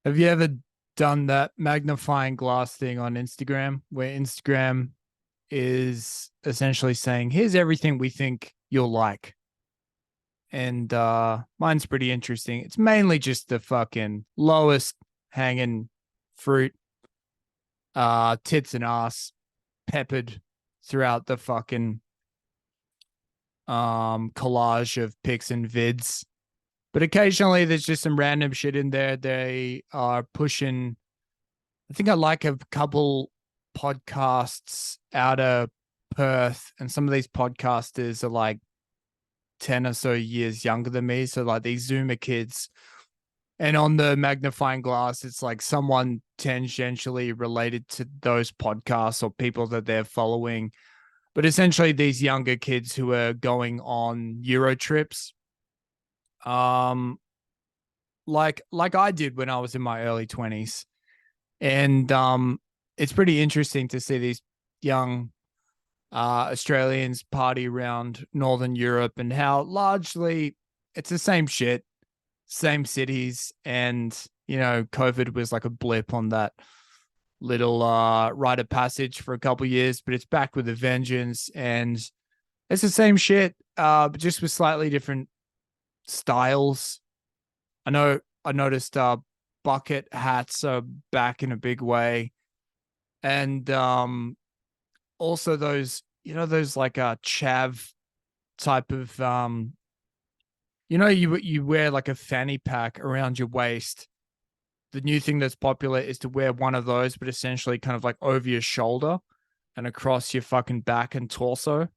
Have you ever done that magnifying glass thing on Instagram where Instagram is essentially saying, here's everything we think you'll like? And mine's pretty interesting. It's mainly just the fucking lowest hanging fruit, tits and ass peppered throughout the fucking collage of pics and vids. But occasionally there's just some random shit in there. They are pushing. I think I like a couple podcasts out of Perth, and some of these podcasters are like 10 or so years younger than me. So, like these Zoomer kids. And on the magnifying glass, it's like someone tangentially related to those podcasts or people that they're following. But essentially, these younger kids who are going on Euro trips, um, like I did when I was in my early 20s. And it's pretty interesting to see these young Australians party around Northern Europe and how largely it's the same shit, same cities, and COVID was like a blip on that little rite of passage for a couple of years, but it's back with a vengeance, and it's the same shit, but just with slightly different styles. I noticed bucket hats are back in a big way, and also those those like chav type of you wear like a fanny pack around your waist. The new thing that's popular is to wear one of those, but essentially kind of like over your shoulder and across your fucking back and torso.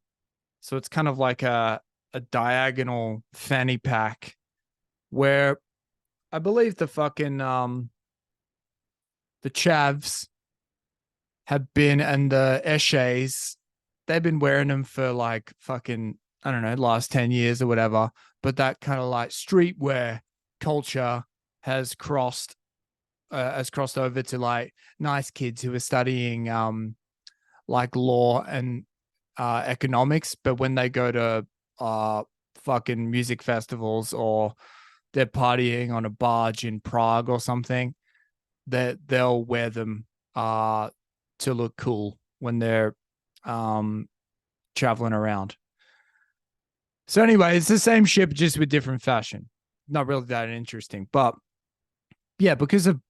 So it's kind of like a diagonal fanny pack where I believe the fucking the chavs have been, and the eshays, they've been wearing them for like fucking, I don't know, last 10 years or whatever. But that kind of like streetwear culture has crossed over to like nice kids who are studying like law and economics, but when they go to fucking music festivals or they're partying on a barge in Prague or something, that they'll wear them to look cool when they're um, traveling around. So anyway, it's the same ship just with different fashion. Not really that interesting, but yeah, because of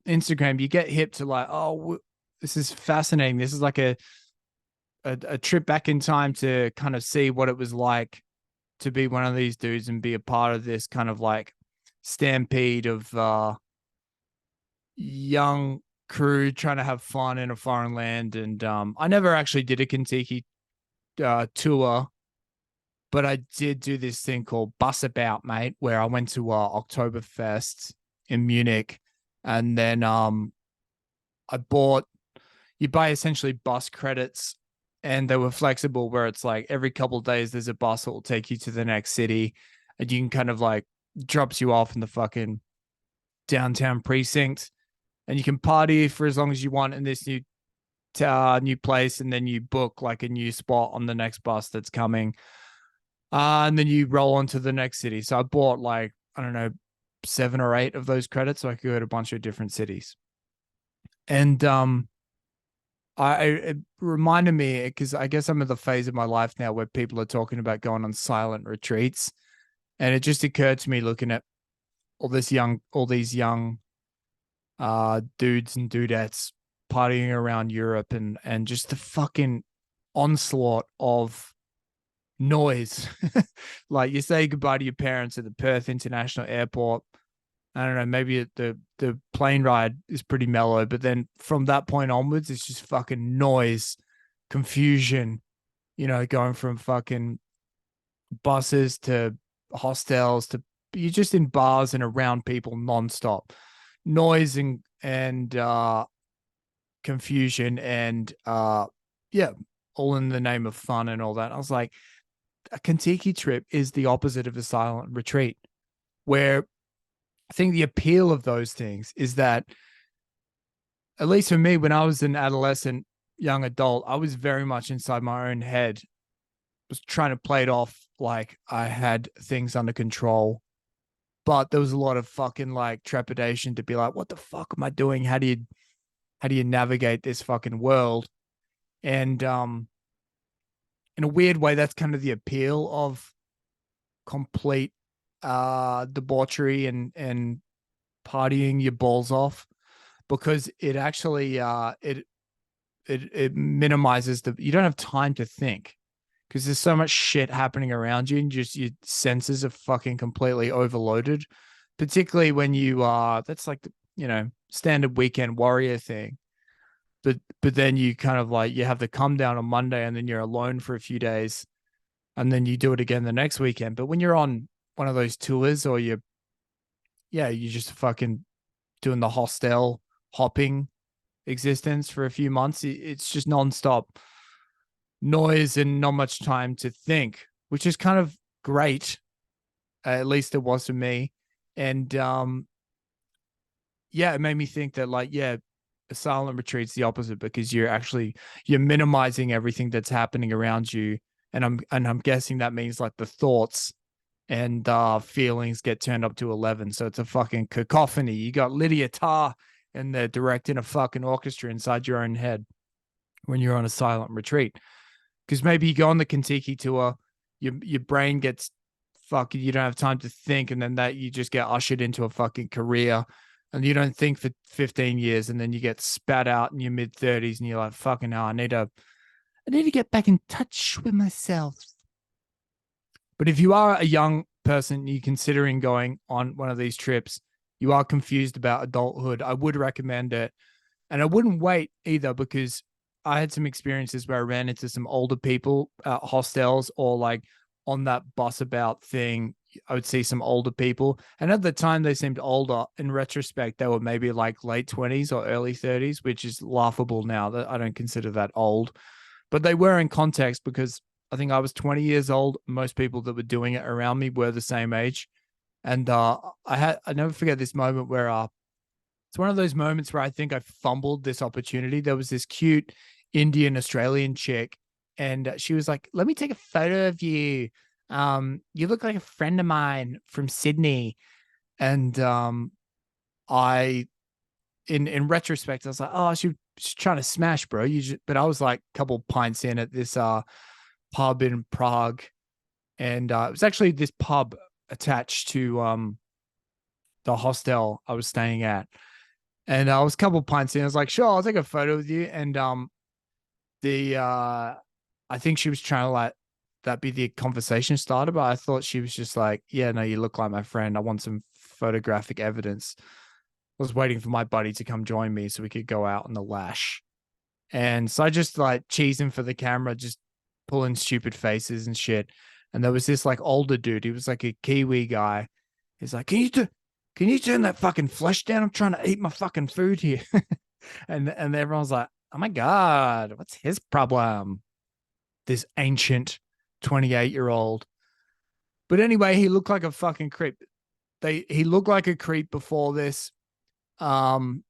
Instagram, you get hip to like, oh, this is fascinating. This is like a trip back in time to kind of see what it was like to be one of these dudes and be a part of this kind of like stampede of young crew trying to have fun in a foreign land. And I never actually did a Contiki tour, but I did do this thing called Bus About, mate, where I went to Oktoberfest in Munich, and then I bought. You buy essentially bus credits, and they were flexible, where it's like every couple of days there's a bus that will take you to the next city, and you can kind of like drops you off in the fucking downtown precinct, and you can party for as long as you want in this new place, and then you book like a new spot on the next bus that's coming, and then you roll on to the next city. So I bought like, I don't know, 7 or 8 of those credits so I could go to a bunch of different cities. And it reminded me because I guess I'm at the phase of my life now where people are talking about going on silent retreats, and it just occurred to me looking at all these young dudes and dudettes partying around Europe, and just the fucking onslaught of noise. Like you say goodbye to your parents at the Perth International Airport. I don't know, maybe the plane ride is pretty mellow, but then from that point onwards, it's just fucking noise, confusion, going from fucking buses to hostels to you're just in bars and around people nonstop. Noise and confusion and yeah, all in the name of fun and all that. I was like, a Contiki trip is the opposite of a silent retreat, where I think the appeal of those things is that, at least for me, when I was an adolescent, young adult, I was very much inside my own head, was trying to play it off like I had things under control. but there was a lot of fucking like trepidation to be like, what the fuck am I doing? How do you navigate this fucking world? And in a weird way, that's kind of the appeal of complete debauchery and partying your balls off, because it actually it minimizes the you don't have time to think, because there's so much shit happening around you and just your senses are fucking completely overloaded, particularly when you that's like the, standard weekend warrior thing. But then you kind of like you have the come down on Monday and then you're alone for a few days and then you do it again the next weekend. But when you're on one of those tours, or you're just fucking doing the hostel hopping existence for a few months, it's just nonstop noise and not much time to think, which is kind of great. At least it was for me. And yeah, it made me think that like, yeah, a silent retreat's the opposite, because you're minimizing everything that's happening around you. And I'm guessing that means like the thoughts and feelings get turned up to 11. So it's a fucking cacophony. You got Lydia Tarr and they're directing a fucking orchestra inside your own head when you're on a silent retreat. Because maybe you go on the Contiki tour, your brain gets fucking, you don't have time to think, and then that you just get ushered into a fucking career, and you don't think for 15 years, and then you get spat out in your mid-30s, and you're like, fucking hell, I need to get back in touch with myself. But if you are a young person, you're considering going on one of these trips, you are confused about adulthood, I would recommend it. And I wouldn't wait either, because I had some experiences where I ran into some older people at hostels, or like on that bus about thing. I would see some older people. And at the time, they seemed older. In retrospect, they were maybe like late 20s or early 30s, which is laughable now. That I don't consider that old. But they were in context, because I think I was 20 years old. Most people that were doing it around me were the same age. And I never forget this moment where it's one of those moments where I think I fumbled this opportunity. There was this cute Indian Australian chick, and she was like, "Let me take a photo of you. You look like a friend of mine from Sydney." And I, in retrospect, I was like, "Oh, she's trying to smash, bro." But I was like a couple pints in at this pub in Prague, and it was actually this pub attached to the hostel I was staying at. And I was a couple pints in. I was like, sure, I'll take a photo with you. And the I think she was trying to like that be the conversation starter, but I thought she was just like, yeah, no, you look like my friend. I want some photographic evidence. I was waiting for my buddy to come join me so we could go out on the lash. And so I just like cheesing for the camera, just pulling stupid faces and shit. And there was this like older dude. He was like a Kiwi guy. He's like, can you turn that fucking flesh down? I'm trying to eat my fucking food here. and everyone's like, oh my God, what's his problem? This ancient 28-year-old. But anyway, he looked like a fucking creep. He looked like a creep before this outburst,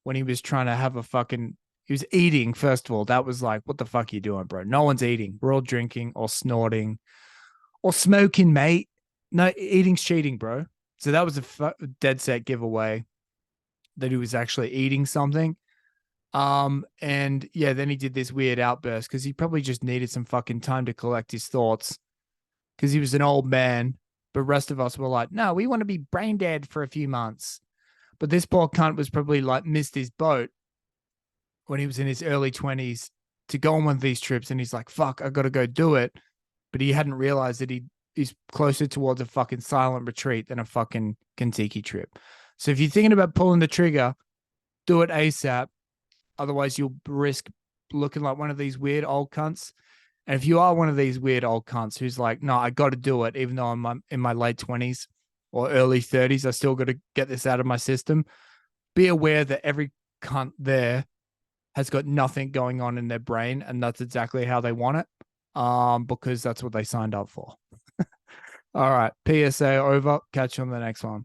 when he was trying to have he was eating, first of all. That was like, what the fuck are you doing, bro? No one's eating. We're all drinking or snorting or smoking, mate. No, eating's cheating, bro. So that was a dead set giveaway that he was actually eating something. And yeah, then he did this weird outburst because he probably just needed some fucking time to collect his thoughts, because he was an old man. But rest of us were like, no, we want to be brain dead for a few months. But this poor cunt was probably like missed his boat when he was in his early 20s to go on one of these trips. And he's like, fuck, I got to go do it. But he hadn't realized that he's closer towards a fucking silent retreat than a fucking Contiki trip. So if you're thinking about pulling the trigger, do it ASAP. Otherwise, you'll risk looking like one of these weird old cunts. And if you are one of these weird old cunts who's like, no, I got to do it, even though I'm in my late 20s or early 30s, I still got to get this out of my system. Be aware that every cunt there has got nothing going on in their brain, and that's exactly how they want it, because that's what they signed up for. All right, PSA over. Catch you on the next one.